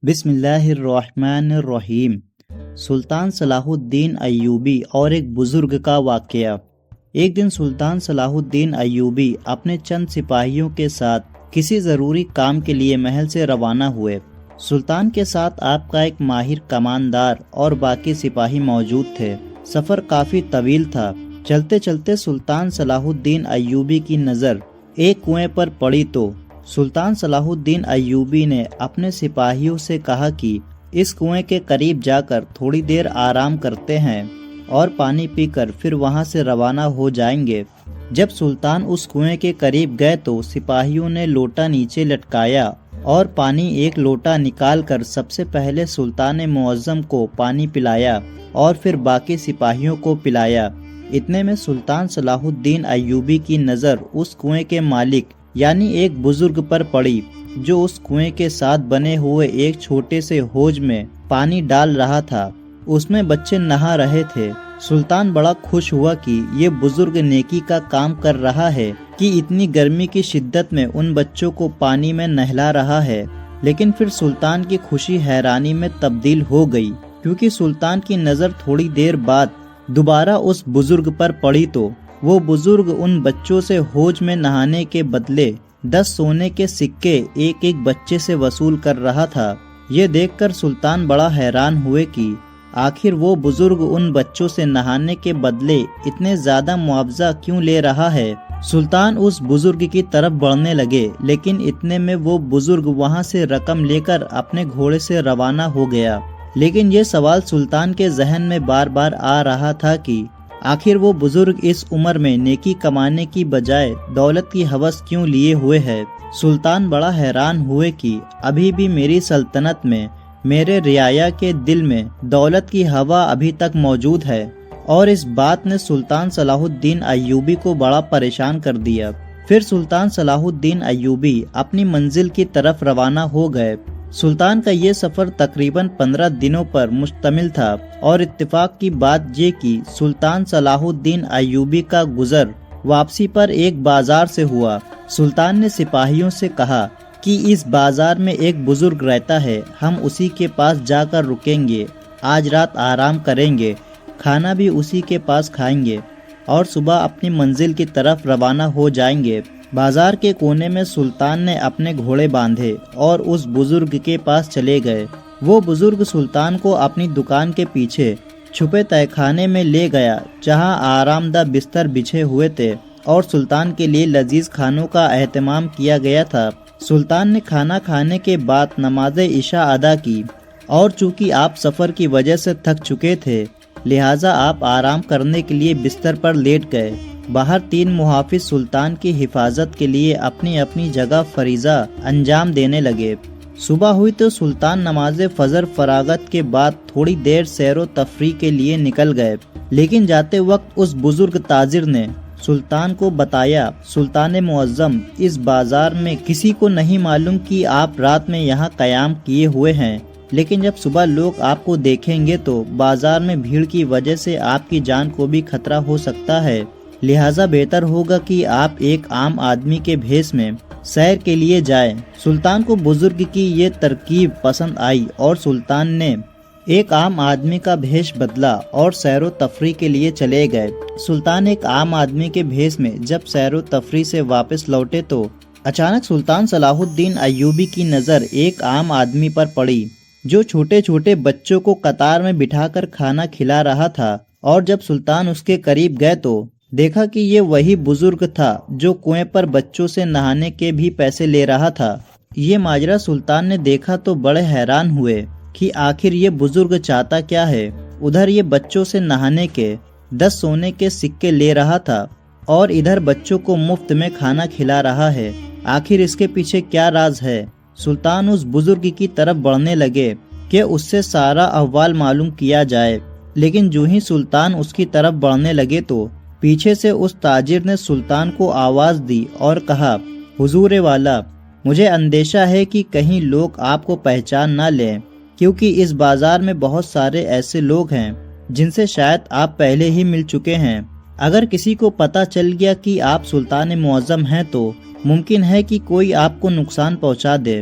بسم اللہ الرحمن الرحیم۔ سلطان صلاح الدین ایوبی اور ایک بزرگ کا واقعہ۔ ایک دن سلطان صلاح الدین ایوبی اپنے چند سپاہیوں کے ساتھ کسی ضروری کام کے لیے محل سے روانہ ہوئے۔ سلطان کے ساتھ آپ کا ایک ماہر کماندار اور باقی سپاہی موجود تھے۔ سفر کافی طویل تھا۔ چلتے چلتے سلطان صلاح الدین ایوبی کی نظر ایک کنویں پر پڑی تو سلطان صلاح الدین ایوبی نے اپنے سپاہیوں سے کہا کہ اس کنویں کے قریب جا کر تھوڑی دیر آرام کرتے ہیں اور پانی پی کر پھر وہاں سے روانہ ہو جائیں گے۔ جب سلطان اس کنویں کے قریب گئے تو سپاہیوں نے لوٹا نیچے لٹکایا اور پانی ایک لوٹا نکال کر سب سے پہلے سلطان معظم کو پانی پلایا اور پھر باقی سپاہیوں کو پلایا۔ اتنے میں سلطان صلاح الدین ایوبی کی نظر اس کنویں کے مالک یعنی ایک بزرگ پر پڑی، جو اس کنویں کے ساتھ بنے ہوئے ایک چھوٹے سے حوض میں پانی ڈال رہا تھا۔ اس میں بچے نہا رہے تھے۔ سلطان بڑا خوش ہوا کہ یہ بزرگ نیکی کا کام کر رہا ہے کہ اتنی گرمی کی شدت میں ان بچوں کو پانی میں نہلا رہا ہے۔ لیکن پھر سلطان کی خوشی حیرانی میں تبدیل ہو گئی، کیونکہ سلطان کی نظر تھوڑی دیر بعد دوبارہ اس بزرگ پر پڑی تو وہ بزرگ ان بچوں سے حوض میں نہانے کے بدلے 10 سونے کے سکے ایک ایک بچے سے وصول کر رہا تھا۔ یہ دیکھ کر سلطان بڑا حیران ہوئے کہ آخر وہ بزرگ ان بچوں سے نہانے کے بدلے اتنے زیادہ معاوضہ کیوں لے رہا ہے۔ سلطان اس بزرگ کی طرف بڑھنے لگے، لیکن اتنے میں وہ بزرگ وہاں سے رقم لے کر اپنے گھوڑے سے روانہ ہو گیا۔ لیکن یہ سوال سلطان کے ذہن میں بار بار آ رہا تھا کہ آخر وہ بزرگ اس عمر میں نیکی کمانے کی بجائے دولت کی ہوس کیوں لیے ہوئے ہے۔ سلطان بڑا حیران ہوئے کہ ابھی بھی میری سلطنت میں میرے رعایا کے دل میں دولت کی ہوا ابھی تک موجود ہے، اور اس بات نے سلطان صلاح الدین ایوبی کو بڑا پریشان کر دیا۔ پھر سلطان صلاح الدین ایوبی اپنی منزل کی طرف روانہ ہو گئے۔ سلطان کا یہ سفر تقریباً 15 دنوں پر مشتمل تھا، اور اتفاق کی بات یہ کہ سلطان صلاح الدین ایوبی کا گزر واپسی پر ایک بازار سے ہوا۔ سلطان نے سپاہیوں سے کہا کہ اس بازار میں ایک بزرگ رہتا ہے، ہم اسی کے پاس جا کر رکیں گے، آج رات آرام کریں گے، کھانا بھی اسی کے پاس کھائیں گے اور صبح اپنی منزل کی طرف روانہ ہو جائیں گے۔ بازار کے کونے میں سلطان نے اپنے گھوڑے باندھے اور اس بزرگ کے پاس چلے گئے۔ وہ بزرگ سلطان کو اپنی دکان کے پیچھے چھپے تہہ خانے میں لے گیا، جہاں آرام دہ بستر بچھے ہوئے تھے اور سلطان کے لیے لذیذ کھانوں کا اہتمام کیا گیا تھا۔ سلطان نے کھانا کھانے کے بعد نماز عشاء ادا کی، اور چونکہ آپ سفر کی وجہ سے تھک چکے تھے، لہٰذا آپ آرام کرنے کے لیے بستر پر لیٹ گئے۔ باہر 3 محافظ سلطان کی حفاظت کے لیے اپنی اپنی جگہ فریضہ انجام دینے لگے۔ صبح ہوئی تو سلطان نماز فجر فراغت کے بعد تھوڑی دیر سیر و تفریح کے لیے نکل گئے، لیکن جاتے وقت اس بزرگ تاجر نے سلطان کو بتایا، سلطان معظم، اس بازار میں کسی کو نہیں معلوم کہ آپ رات میں یہاں قیام کیے ہوئے ہیں، لیکن جب صبح لوگ آپ کو دیکھیں گے تو بازار میں بھیڑ کی وجہ سے آپ کی جان کو بھی خطرہ ہو سکتا ہے، لہٰذا بہتر ہوگا کہ آپ ایک عام آدمی کے بھیس میں سیر کے لیے جائیں۔ سلطان کو بزرگ کی یہ ترکیب پسند آئی اور سلطان نے ایک عام آدمی کا بھیس بدلا اور سیر و تفریح کے لیے چلے گئے۔ سلطان ایک عام آدمی کے بھیس میں جب سیر و تفریح سے واپس لوٹے تو اچانک سلطان صلاح الدین ایوبی کی نظر ایک عام آدمی پر پڑی، جو چھوٹے چھوٹے بچوں کو قطار میں بٹھا کر کھانا کھلا رہا تھا، اور جب سلطان اس کے قریب گئے تو دیکھا کہ یہ وہی بزرگ تھا جو کنویں پر بچوں سے نہانے کے بھی پیسے لے رہا تھا۔ یہ ماجرا سلطان نے دیکھا تو بڑے حیران ہوئے کہ آخر یہ بزرگ چاہتا کیا ہے۔ ادھر یہ بچوں سے نہانے کے 10 سونے کے سکے لے رہا تھا، اور ادھر بچوں کو مفت میں کھانا کھلا رہا ہے۔ آخر اس کے پیچھے کیا راز ہے؟ سلطان اس بزرگ کی طرف بڑھنے لگے کہ اس سے سارا احوال معلوم کیا جائے، لیکن جو ہی سلطان اس کی طرف بڑھنے لگے تو پیچھے سے اس تاجر نے سلطان کو آواز دی اور کہا، حضور والا، مجھے اندیشہ ہے کہ کہیں لوگ آپ کو پہچان نہ لیں، کیونکہ اس بازار میں بہت سارے ایسے لوگ ہیں جن سے شاید آپ پہلے ہی مل چکے ہیں۔ اگر کسی کو پتہ چل گیا کہ آپ سلطان معظم ہیں تو ممکن ہے کہ کوئی آپ کو نقصان پہنچا دے،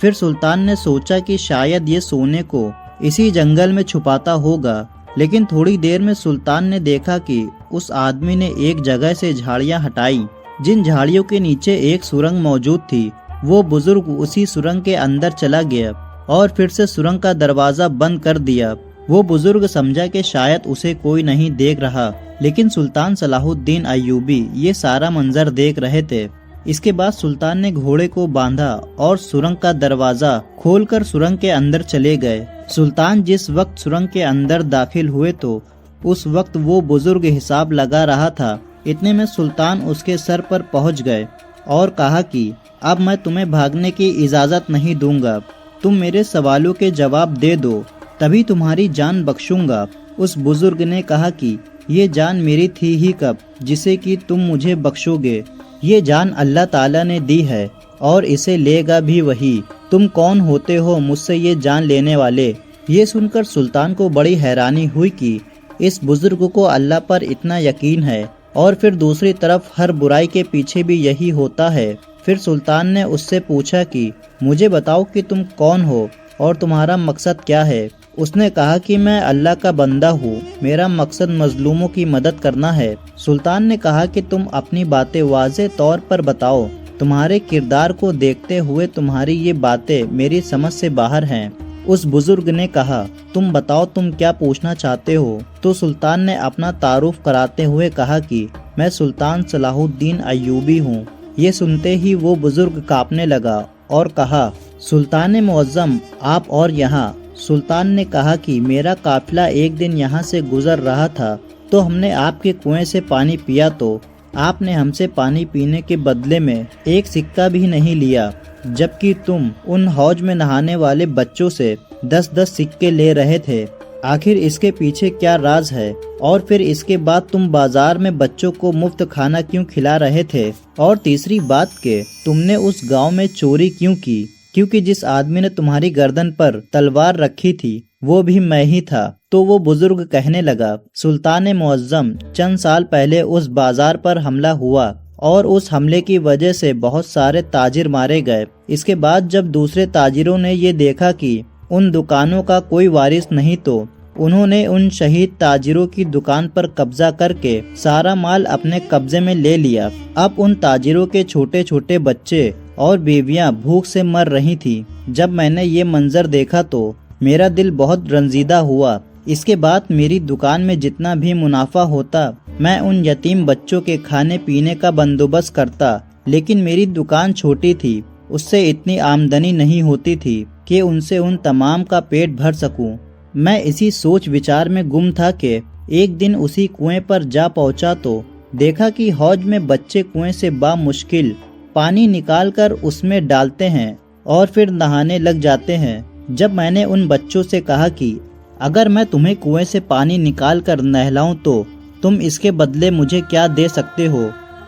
پھر سلطان نے سوچا کہ شاید یہ سونے کو اسی جنگل میں چھپاتا ہوگا، لیکن تھوڑی دیر میں سلطان نے دیکھا کہ اس آدمی نے ایک جگہ سے جھاڑیاں ہٹائی جن جھاڑیوں کے نیچے ایک سرنگ موجود تھی۔ وہ بزرگ اسی سرنگ کے اندر چلا گیا اور پھر سے سرنگ کا دروازہ بند کر دیا۔ وہ بزرگ سمجھا کہ شاید اسے کوئی نہیں دیکھ رہا، لیکن سلطان صلاح الدین ایوبی یہ سارا منظر دیکھ رہے تھے۔ اس کے بعد سلطان نے گھوڑے کو باندھا اور سرنگ کا دروازہ کھول کر سرنگ کے اندر چلے گئے۔ سلطان جس وقت سرنگ کے اندر داخل ہوئے تو اس وقت وہ بزرگ حساب لگا رہا تھا۔ اتنے میں سلطان اس کے سر پر پہنچ گئے اور کہا کہ اب میں تمہیں بھاگنے کی اجازت نہیں دوں گا، تم میرے سوالوں کے جواب دے دو تبھی تمہاری جان بخشوں گا۔ اس بزرگ نے کہا کہ یہ جان میری تھی ہی کب جسے کہ تم مجھے بخشو گے؟ یہ جان اللہ تعالیٰ نے دی ہے اور اسے لے گا بھی وہی۔ تم کون ہوتے ہو مجھ سے یہ جان لینے والے؟ یہ سن کر سلطان کو بڑی حیرانی ہوئی کہ اس بزرگ کو اللہ پر اتنا یقین ہے، اور پھر دوسری طرف ہر برائی کے پیچھے بھی یہی ہوتا ہے۔ پھر سلطان نے اس سے پوچھا کہ مجھے بتاؤ کہ تم کون ہو اور تمہارا مقصد کیا ہے؟ اس نے کہا کہ میں اللہ کا بندہ ہوں، میرا مقصد مظلوموں کی مدد کرنا ہے۔ سلطان نے کہا کہ تم اپنی باتیں واضح طور پر بتاؤ، تمہارے کردار کو دیکھتے ہوئے تمہاری یہ باتیں میری سمجھ سے باہر ہیں۔ اس بزرگ نے کہا تم بتاؤ تم کیا پوچھنا چاہتے ہو؟ تو سلطان نے اپنا تعارف کراتے ہوئے کہا کہ میں سلطان صلاح الدین ایوبی ہوں۔ یہ سنتے ہی وہ بزرگ کانپنے لگا اور کہا سلطان معظم آپ اور یہاں؟ سلطان نے کہا کہ میرا قافلہ ایک دن یہاں سے گزر رہا تھا تو ہم نے آپ کے کنویں سے پانی پیا تو آپ نے ہم سے پانی پینے کے بدلے میں ایک سکہ بھی نہیں لیا، جبکہ تم ان حوض میں نہانے والے بچوں سے 10 سکے لے رہے تھے۔ آخر اس کے پیچھے کیا راز ہے؟ اور پھر اس کے بعد تم بازار میں بچوں کو مفت کھانا کیوں کھلا رہے تھے؟ اور تیسری بات کہ تم نے اس گاؤں میں چوری کیوں کی؟ کیونکہ جس آدمی نے تمہاری گردن پر تلوار رکھی تھی وہ بھی میں ہی تھا۔ تو وہ بزرگ کہنے لگا سلطان معظم، چند سال پہلے اس بازار پر حملہ ہوا اور اس حملے کی وجہ سے بہت سارے تاجر مارے گئے۔ اس کے بعد جب دوسرے تاجروں نے یہ دیکھا کہ ان دکانوں کا کوئی وارث نہیں تو انہوں نے ان شہید تاجروں کی دکان پر قبضہ کر کے سارا مال اپنے قبضے میں لے لیا۔ اب ان تاجروں کے چھوٹے چھوٹے بچے اور بیویاں بھوک سے مر رہی تھی۔ جب میں نے یہ منظر دیکھا تو میرا دل بہت رنجیدہ ہوا۔ اس کے بعد میری دکان میں جتنا بھی منافع ہوتا میں ان یتیم بچوں کے کھانے پینے کا بندوبست کرتا، لیکن میری دکان چھوٹی تھی، اس سے اتنی آمدنی نہیں ہوتی تھی کہ ان سے ان تمام کا پیٹ بھر سکوں۔ میں اسی سوچ وچار میں گم تھا کہ ایک دن اسی کنویں پر جا پہنچا تو دیکھا کہ حوض میں بچے کنویں سے بامشکل پانی نکال کر اس میں ڈالتے ہیں اور پھر نہانے لگ جاتے ہیں۔ جب میں نے ان بچوں سے کہا کہ اگر میں تمہیں کنویں سے پانی نکال کر نہلاؤں تو تم اس کے بدلے مجھے کیا دے سکتے ہو؟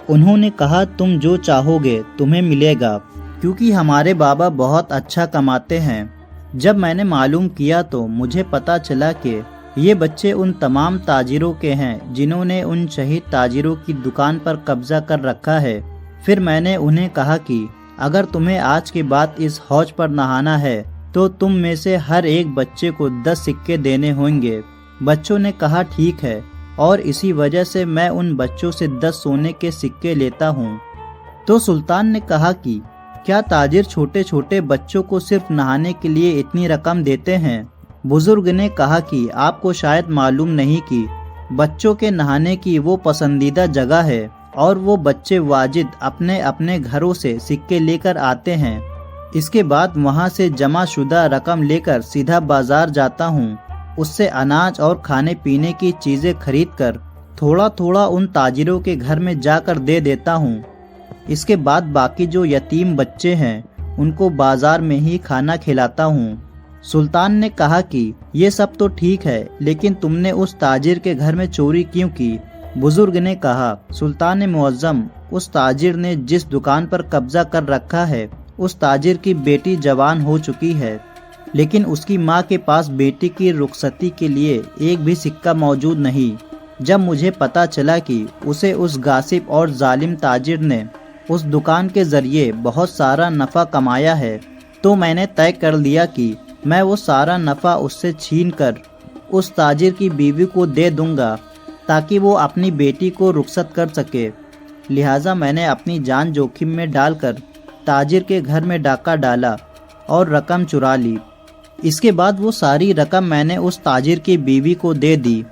انہوں نے کہا تم جو چاہو گے تمہیں ملے گا، کیونکہ ہمارے بابا بہت اچھا کماتے ہیں۔ جب میں نے معلوم کیا تو مجھے پتا چلا کہ یہ بچے ان تمام تاجروں کے ہیں جنہوں نے ان شہید تاجروں کی دکان پر قبضہ کر رکھا ہے۔ پھر میں نے انہیں کہا کہ اگر تمہیں آج کے بعد اس حوض پر نہانا ہے تو تم میں سے ہر ایک بچے کو 10 سکے دینے ہوں گے۔ بچوں نے کہا ٹھیک ہے، اور اسی وجہ سے میں ان بچوں سے 10 سونے کے سکے لیتا ہوں۔ تو سلطان نے کہا کہ کیا تاجر چھوٹے چھوٹے بچوں کو صرف نہانے کے لیے اتنی رقم دیتے ہیں؟ بزرگ نے کہا کہ آپ کو شاید معلوم نہیں کہ بچوں کے نہانے کی وہ پسندیدہ جگہ ہے اور وہ بچے واجد اپنے اپنے گھروں سے سکے لے کر آتے ہیں۔ اس کے بعد وہاں سے جمع شدہ رقم لے کر سیدھا بازار جاتا ہوں، اس سے اناج اور کھانے پینے کی چیزیں خرید کر تھوڑا تھوڑا ان تاجروں کے گھر میں جا کر دے دیتا ہوں۔ اس کے بعد باقی جو یتیم بچے ہیں ان کو بازار میں ہی کھانا کھلاتا ہوں۔ سلطان نے کہا کہ یہ سب تو ٹھیک ہے، لیکن تم نے اس تاجر کے گھر میں چوری کیوں کی؟ بزرگ نے کہا سلطان معظم، اس تاجر نے جس دکان پر قبضہ کر رکھا ہے اس تاجر کی بیٹی جوان ہو چکی ہے، لیکن اس کی ماں کے پاس بیٹی کی رخصتی کے لیے ایک بھی سکہ موجود نہیں۔ جب مجھے پتا چلا کہ اسے اس غاصب اور ظالم تاجر نے اس دکان کے ذریعے بہت سارا نفع کمایا ہے تو میں نے طے کر لیا کہ میں وہ سارا نفع اس سے چھین کر اس تاجر کی بیوی کو دے دوں گا تاکہ وہ اپنی بیٹی کو رخصت کر سکے۔ لہٰذا میں نے اپنی جان جوخم میں ڈال کر تاجر کے گھر میں ڈاکہ ڈالا اور رقم چرا لی۔ اس کے بعد وہ ساری رقم میں نے اس تاجر کی بیوی کو دے دی۔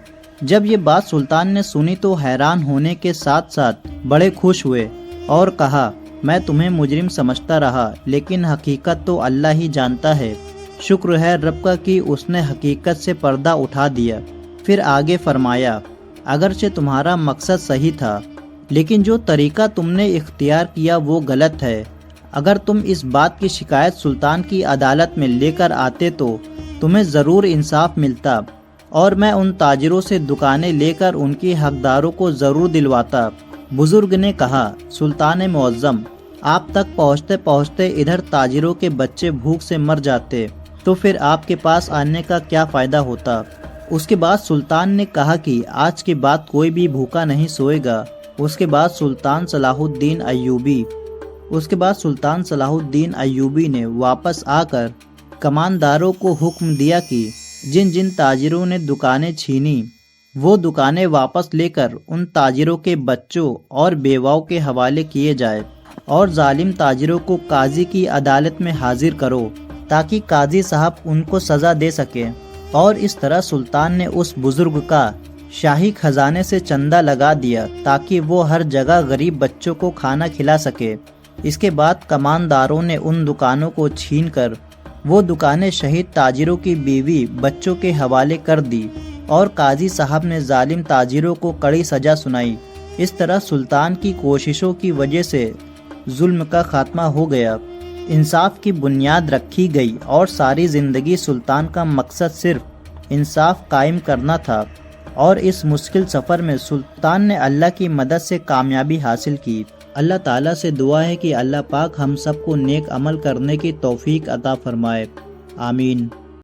جب یہ بات سلطان نے سنی تو حیران ہونے کے ساتھ ساتھ بڑے خوش ہوئے اور کہا، میں تمہیں مجرم سمجھتا رہا لیکن حقیقت تو اللہ ہی جانتا ہے۔ شکر ہے رب کا کہ اس نے حقیقت سے پردہ اٹھا دیا۔ پھر آگے فرمایا، اگرچہ تمہارا مقصد صحیح تھا لیکن جو طریقہ تم نے اختیار کیا وہ غلط ہے۔ اگر تم اس بات کی شکایت سلطان کی عدالت میں لے کر آتے تو تمہیں ضرور انصاف ملتا اور میں ان تاجروں سے دکانیں لے کر ان کی حقداروں کو ضرور دلواتا۔ بزرگ نے کہا، سلطان معظم، آپ تک پہنچتے پہنچتے ادھر تاجروں کے بچے بھوک سے مر جاتے تو پھر آپ کے پاس آنے کا کیا فائدہ ہوتا؟ اس کے بعد سلطان نے کہا کہ آج کے بعد کوئی بھی بھوکا نہیں سوئے گا۔ اس کے بعد سلطان صلاح الدین ایوبی نے واپس آ کر کمانداروں کو حکم دیا کہ جن جن تاجروں نے دکانیں چھینی وہ دکانیں واپس لے کر ان تاجروں کے بچوں اور بیواؤں کے حوالے کیے جائے اور ظالم تاجروں کو قاضی کی عدالت میں حاضر کرو تاکہ قاضی صاحب ان کو سزا دے سکے۔ اور اس طرح سلطان نے اس بزرگ کا شاہی خزانے سے چندہ لگا دیا تاکہ وہ ہر جگہ غریب بچوں کو کھانا کھلا سکے۔ اس کے بعد کمانداروں نے ان دکانوں کو چھین کر وہ دکانیں شہید تاجروں کی بیوی بچوں کے حوالے کر دی اور قاضی صاحب نے ظالم تاجروں کو کڑی سزا سنائی۔ اس طرح سلطان کی کوششوں کی وجہ سے ظلم کا خاتمہ ہو گیا، انصاف کی بنیاد رکھی گئی اور ساری زندگی سلطان کا مقصد صرف انصاف قائم کرنا تھا۔ اور اس مشکل سفر میں سلطان نے اللہ کی مدد سے کامیابی حاصل کی۔ اللہ تعالیٰ سے دعا ہے کہ اللہ پاک ہم سب کو نیک عمل کرنے کی توفیق عطا فرمائے، آمین۔